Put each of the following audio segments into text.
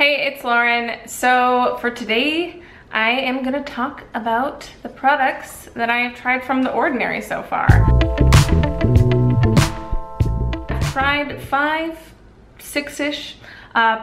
Hey, it's Lauren. So for today, I am gonna talk about the products that I have tried from The Ordinary so far. I've tried 5, 6-ish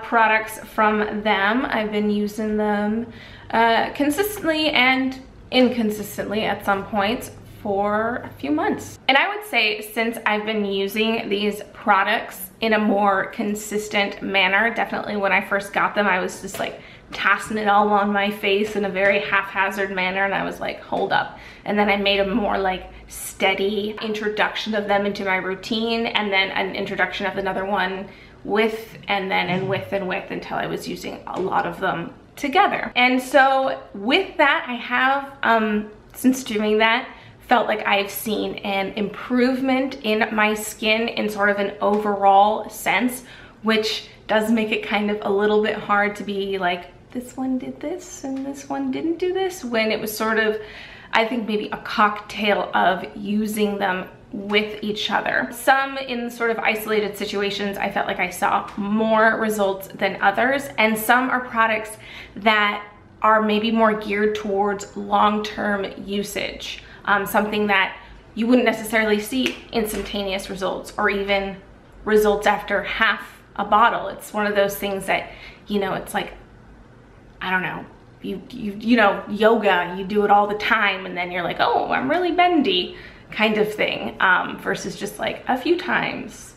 products from them. I've been using them consistently and inconsistently at some points for a few months. And I would say since I've been using these products in a more consistent manner, definitely when I first got them, I was just like tossing it all on my face in a very haphazard manner, and I was like, hold up. And then I made a more like steady introduction of them into my routine, and then an introduction of another one with and until I was using a lot of them together. And so with that, I have since doing that, felt like I've seen an improvement in my skin in sort of an overall sense, which does make it kind of a little bit hard to be like, this one did this and this one didn't do this, when it was sort of, I think maybe a cocktail of using them with each other. Some in sort of isolated situations, I felt like I saw more results than others, and some are products that are maybe more geared towards long-term usage. Something that you wouldn't necessarily see instantaneous results or even results after half a bottle. It's one of those things that, you know, it's like, I don't know, you know, yoga, you do it all the time and then you're like, oh, I'm really bendy kind of thing, versus just like a few times.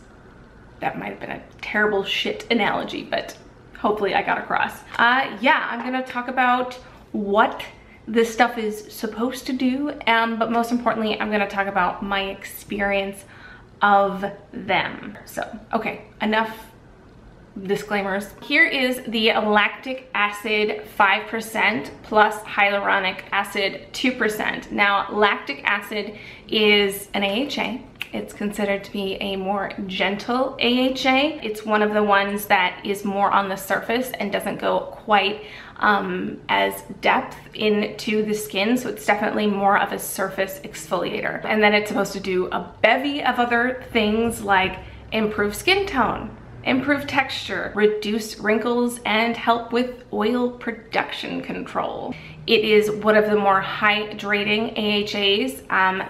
That might have been a terrible shit analogy, but hopefully I got across. Yeah, I'm gonna talk about what this stuff is supposed to do, but most importantly, I'm gonna talk about my experience of them. So, okay, enough disclaimers. Here is the lactic acid 5% plus hyaluronic acid 2%. Now, lactic acid is an AHA. It's considered to be a more gentle AHA. It's one of the ones that is more on the surface and doesn't go quite as depth into the skin, so it's definitely more of a surface exfoliator. And then it's supposed to do a bevy of other things like improve skin tone, improve texture, reduce wrinkles, and help with oil production control. It is one of the more hydrating AHAs,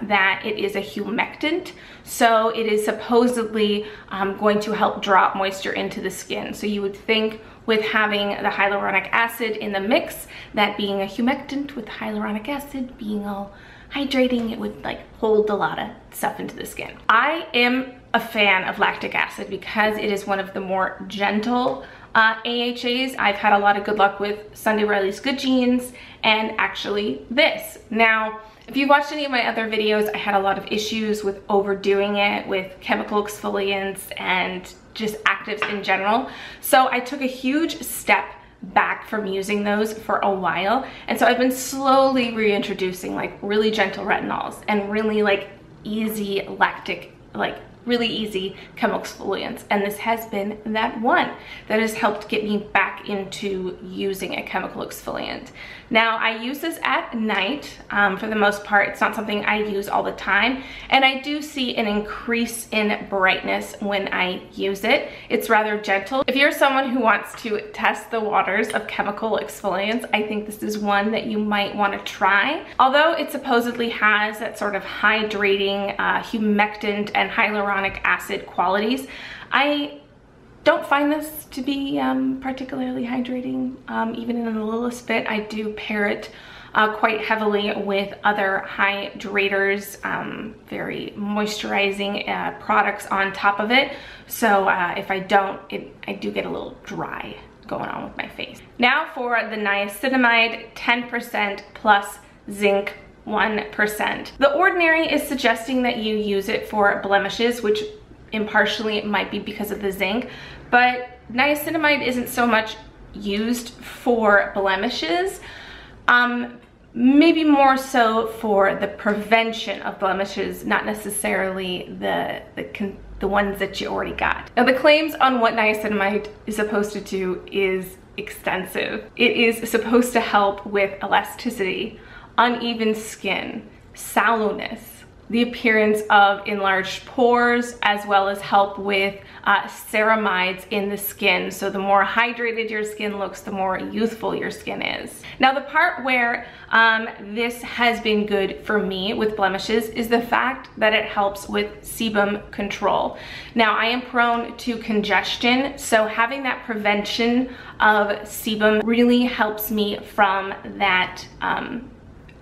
that it is a humectant, so it is supposedly going to help drop moisture into the skin. So you would think with having the hyaluronic acid in the mix, that being a humectant with hyaluronic acid being all hydrating, it would like hold a lot of stuff into the skin. I am a fan of lactic acid because it is one of the more gentle AHAs. I've had a lot of good luck with Sunday Riley's Good Genes and actually this. Now, if you've watched any of my other videos, I had a lot of issues with overdoing it with chemical exfoliants and just actives in general. So I took a huge step back from using those for a while. And so I've been slowly reintroducing like really gentle retinols and really like easy lactic, like really easy chemical exfoliants, and this has been that one that has helped get me back into using a chemical exfoliant. Now, I use this at night for the most part. It's not something I use all the time, and I do see an increase in brightness when I use it. It's rather gentle. If you're someone who wants to test the waters of chemical exfoliants, I think this is one that you might want to try. Although it supposedly has that sort of hydrating, humectant, and hyaluronic acid qualities, I don't find this to be particularly hydrating. Even in the littlest bit, I do pair it quite heavily with other hydrators, very moisturizing products on top of it. So if I don't, I do get a little dry going on with my face. Now for the niacinamide 10% plus zinc 1%. The Ordinary is suggesting that you use it for blemishes, which impartially it might be because of the zinc, but niacinamide isn't so much used for blemishes, maybe more so for the prevention of blemishes, not necessarily the ones that you already got. Now, the claims on what niacinamide is supposed to do is extensive. It is supposed to help with elasticity, uneven skin, sallowness, the appearance of enlarged pores, as well as help with ceramides in the skin. So the more hydrated your skin looks, the more youthful your skin is. Now the part where this has been good for me with blemishes is the fact that it helps with sebum control. Now I am prone to congestion, so having that prevention of sebum really helps me from that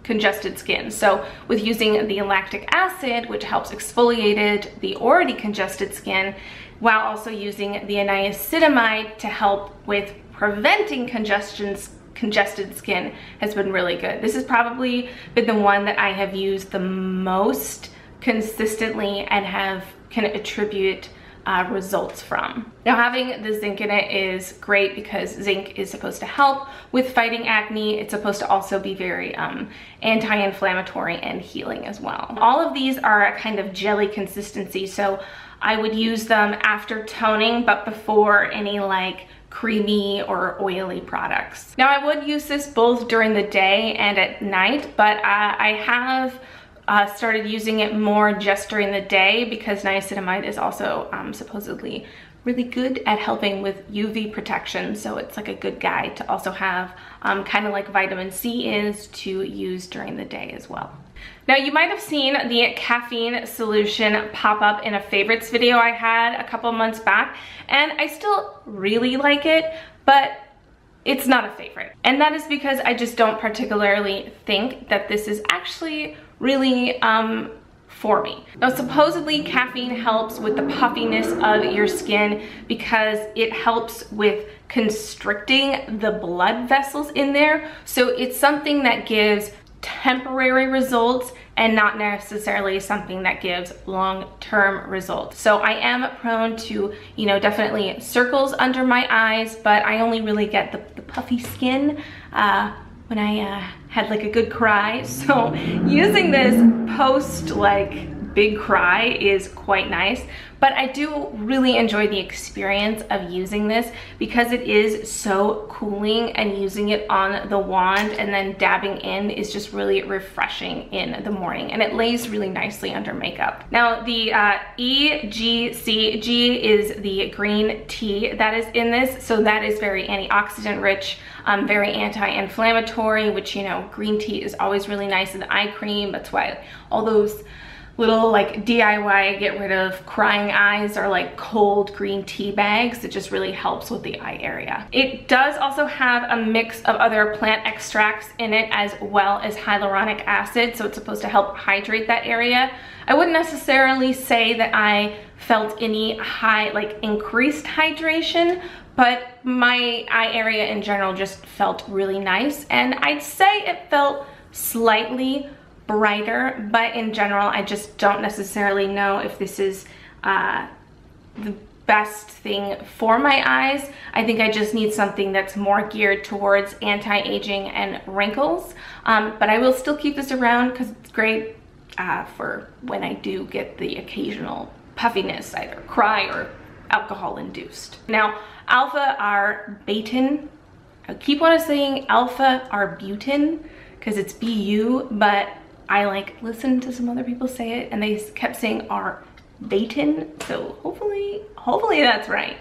congested skin. So with using the lactic acid, which helps exfoliate the already congested skin, while also using the niacinamide to help with preventing congested skin, has been really good. This has probably been the one that I have used the most consistently and can attribute results from. Now having the zinc in it is great because zinc is supposed to help with fighting acne. It's supposed to also be very anti-inflammatory and healing as well. All of these are a kind of jelly consistency, so I would use them after toning but before any like creamy or oily products. Now I would use this both during the day and at night, but I have started using it more just during the day because niacinamide is also supposedly really good at helping with UV protection. So it's like a good guide to also have, kind of like vitamin C is, to use during the day as well. Now you might have seen the caffeine solution pop up in a favorites video I had a couple months back, and I still really like it, but it's not a favorite. And that is because I just don't particularly think that this is actually really for me. Now supposedly caffeine helps with the puffiness of your skin because it helps with constricting the blood vessels in there. So it's something that gives temporary results and not necessarily something that gives long-term results. So I am prone to, you know, definitely circles under my eyes, but I only really get the puffy skin when I had like a good cry. So using this post like big cry is quite nice, but I do really enjoy the experience of using this because it is so cooling, and using it on the wand and then dabbing in is just really refreshing in the morning, and it lays really nicely under makeup. Now the EGCG is the green tea that is in this, so that is very antioxidant rich, very anti-inflammatory, which, you know, green tea is always really nice in the eye cream. That's why all those little like DIY get rid of crying eyes or like cold green tea bags. It just really helps with the eye area. It does also have a mix of other plant extracts in it as well as hyaluronic acid, so it's supposed to help hydrate that area. I wouldn't necessarily say that I felt any increased hydration, but my eye area in general just felt really nice, and I'd say it felt slightly brighter, but in general I just don't necessarily know if this is the best thing for my eyes. I think I just need something that's more geared towards anti-aging and wrinkles, but I will still keep this around because it's great for when I do get the occasional puffiness, either cry or alcohol induced. Now alpha arbutin, I keep on saying alpha arbutin because it's BU, but I like listened to some other people say it and they kept saying Arbutin, so hopefully that's right.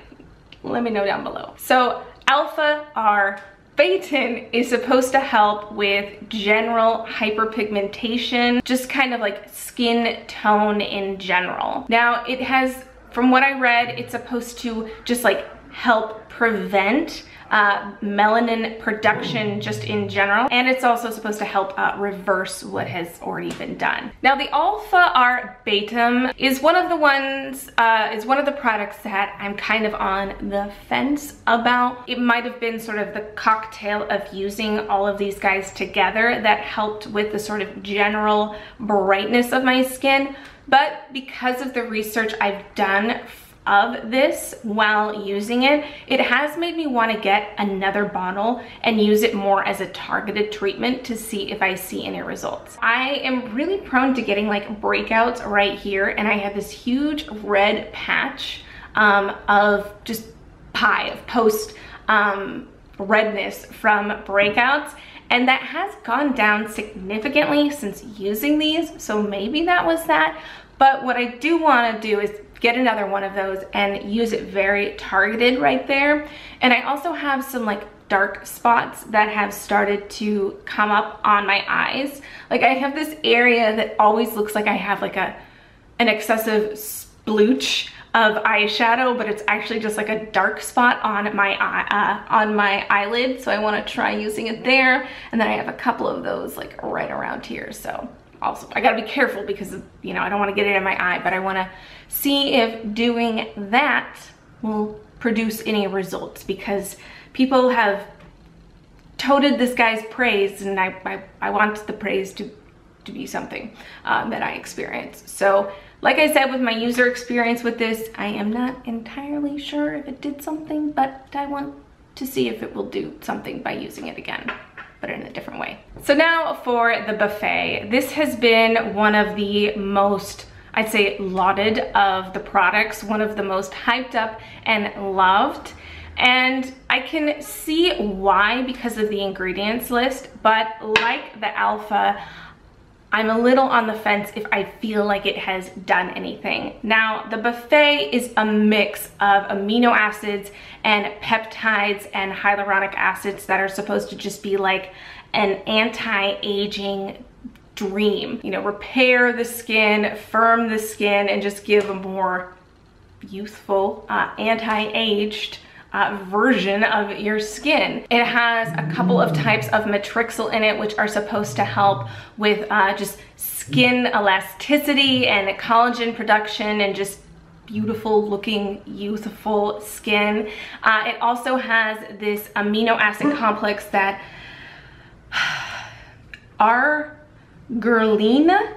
Let me know down below. So alpha Arbutin is supposed to help with general hyperpigmentation, just kind of like skin tone in general. Now it has, from what I read, it's supposed to just like help prevent melanin production just in general, and it's also supposed to help reverse what has already been done. Now the alpha arbutin is one of the products that I'm kind of on the fence about. It might have been sort of the cocktail of using all of these guys together that helped with the sort of general brightness of my skin, but because of the research I've done of this while using it, it has made me want to get another bottle and use it more as a targeted treatment to see if I see any results. I am really prone to getting like breakouts right here, and I have this huge red patch of just post redness from breakouts, and that has gone down significantly since using these, so maybe that was that. But what I do want to do is get another one of those and use it very targeted right there. And I also have some like dark spots that have started to come up on my eyes. Like I have this area that always looks like I have like an excessive splooch of eyeshadow, but it's actually just like a dark spot on my eyelid. So I want to try using it there. And then I have a couple of those like right around here. So also I gotta be careful because, you know, I don't want to get it in my eye, but I want to see if doing that will produce any results, because people have toted this guy's praise, and I want the praise to be something that I experience. So like I said, with my user experience with this, I am not entirely sure if it did something, but I want to see if it will do something by using it again, but in a different way. So now for the buffet. This has been one of the most, I'd say, lauded of the products, one of the most hyped up and loved. And I can see why, because of the ingredients list, but like the Alpha, I'm a little on the fence if I feel like it has done anything. Now, the buffet is a mix of amino acids and peptides and hyaluronic acids that are supposed to just be like an anti-aging dream. You know, repair the skin, firm the skin, and just give a more youthful, anti-aged version of your skin. It has a couple of types of matrixyl in it, which are supposed to help with just skin elasticity and collagen production and just beautiful looking, youthful skin. It also has this amino acid complex that arginine,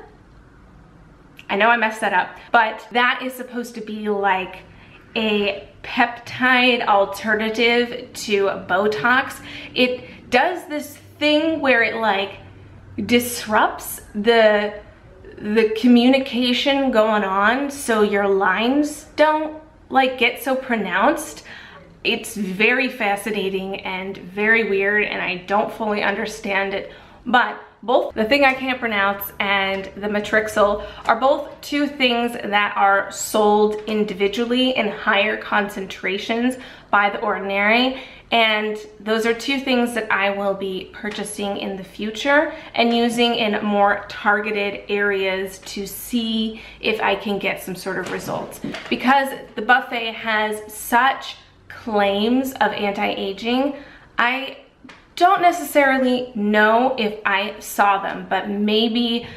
I know I messed that up, but that is supposed to be like a peptide alternative to Botox. It does this thing where it like disrupts the communication going on, so your lines don't like get so pronounced. It's very fascinating and very weird, and I don't fully understand it, but both the thing I can't pronounce and the matrixyl are both two things that are sold individually in higher concentrations by The Ordinary. And those are two things that I will be purchasing in the future and using in more targeted areas to see if I can get some sort of results. Because the buffet has such claims of anti-aging, I don't necessarily know if I saw them, but maybe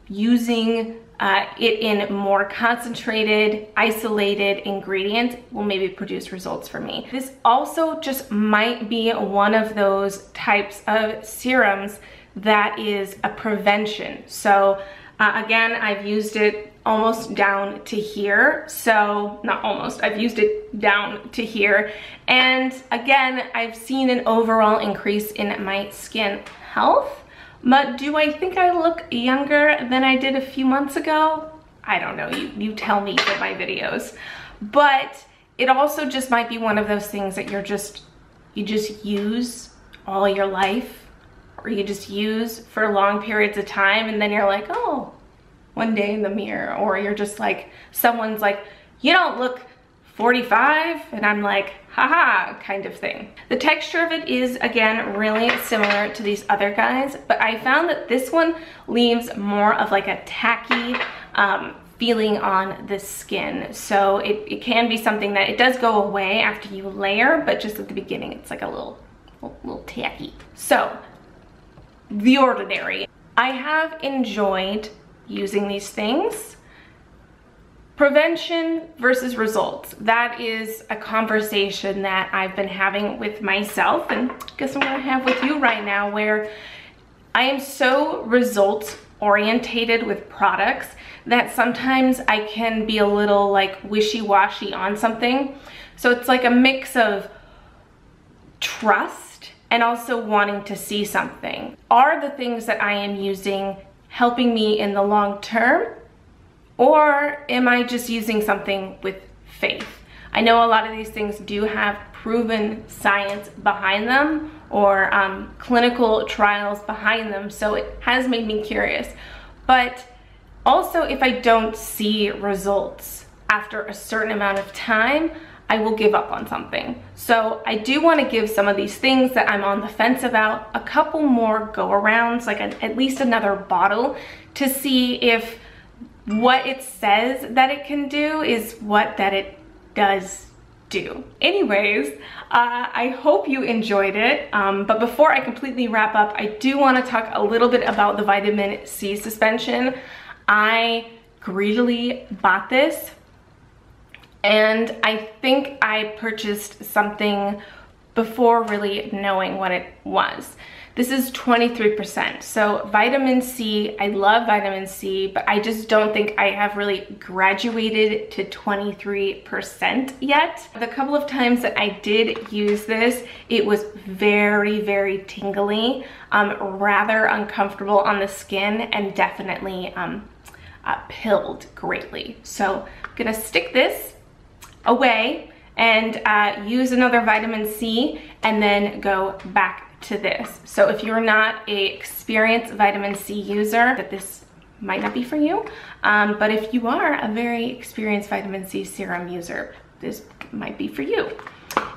using it in more concentrated, isolated ingredients will maybe produce results for me. This also just might be one of those types of serums that is a prevention. So again, I've used it almost down to here. So not almost, I've used it down to here. And again, I've seen an overall increase in my skin health. But do I think I look younger than I did a few months ago? I don't know, you tell me in my videos. But it also just might be one of those things that you just use all your life, or you just use for long periods of time, and then you're like, oh, one day in the mirror, or you're just like, someone's like, you don't look 45, and I'm like, haha, kind of thing. The texture of it is, again, really similar to these other guys, but I found that this one leaves more of like a tacky feeling on the skin. So it can be something that it does go away after you layer, but just at the beginning, it's like a little tacky. So, The Ordinary. I have enjoyed using these things. Prevention versus results. That is a conversation that I've been having with myself, and I guess I'm gonna have with you right now, where I am so results orientated with products that sometimes I can be a little like wishy-washy on something. So it's like a mix of trust and also wanting to see something. Are the things that I am using helping me in the long term, or am I just using something with faith? I know a lot of these things do have proven science behind them or clinical trials behind them, so it has made me curious. But also, if I don't see results after a certain amount of time, I will give up on something. So I do want to give some of these things that I'm on the fence about a couple more go-arounds, like at least another bottle, to see if what it says that it can do is what that it does do. Anyways, I hope you enjoyed it, but before I completely wrap up, I do want to talk a little bit about the vitamin C suspension. I greedily bought this, and I think I purchased something before really knowing what it was. This is 23%. So vitamin C, I love vitamin C, but I just don't think I have really graduated to 23% yet. The couple of times that I did use this, it was very, very tingly, rather uncomfortable on the skin, and definitely pilled greatly. So I'm gonna stick this away and use another vitamin C and then go back to this. So if you're not an experienced vitamin C user, that this might not be for you, but if you are a very experienced vitamin C serum user, this might be for you.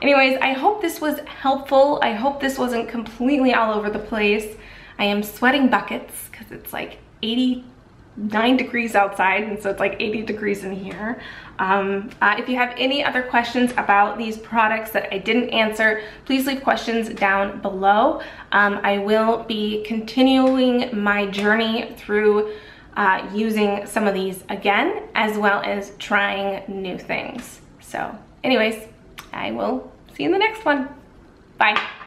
Anyways, I hope this was helpful. I hope this wasn't completely all over the place. I am sweating buckets because it's like 89 degrees outside, and so it's like 80 degrees in here. If you have any other questions about these products that I didn't answer, please leave questions down below. I will be continuing my journey through using some of these again, as well as trying new things. So anyways, I will see you in the next one. Bye.